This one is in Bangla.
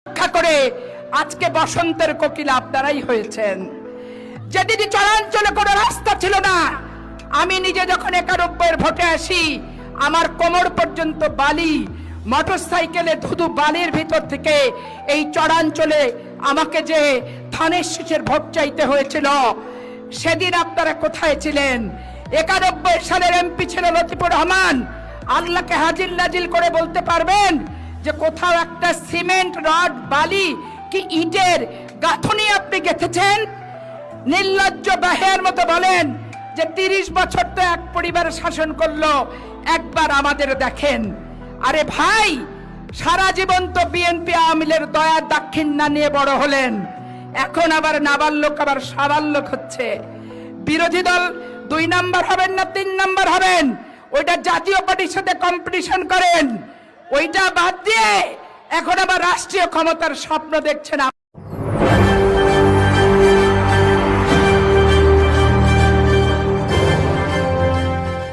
রক্ষা করে আজকে বসন্তের কোকিল আপনারাই হয়েছেন। যেদিন চরাঞ্চলে কোনো রাস্তা ছিল না, আমি নিজে যখন 91 ভোটে আসি, আমার কোমর পর্যন্ত বালি, মোটরসাইকেলে ধুধু বালির ভিতর থেকে এই চরাঞ্চলে আমাকে যে ধানের শীষের ভোট চাইতে হয়েছিল, সেদিন আপনারা কোথায় ছিলেন? 91 সালের এমপি ছিল লতিফুর রহমান। আল্লাহকে হাজির নাজিল করে বলতে পারবেন যে কোথাও একটা সিমেন্ট, রড, বালি কি ইটের গাঁথনি আপনি গেঁথেছেন? নির্লজ্জ বাহের মতো বলেন যে 30 বছর তো এক পরিবার শাসন করলো, একবার আমাদের দেখেন। আরে ভাই, সারা জীবন তো বিএনপি আওয়ামী লীগের দয়া দাক্ষিণ্য নিয়ে বড় হলেন, এখন আবার নাবালক আবার সাবালক হচ্ছে। বিরোধী দল 2 নাম্বার হবেন না 3 নাম্বার হবেন, ওইটা জাতীয় পার্টির সাথে কম্পিটিশন করেন। ওইটা বাদ দিয়ে এখন আবার রাষ্ট্রীয় ক্ষমতার স্বপ্ন দেখছেন।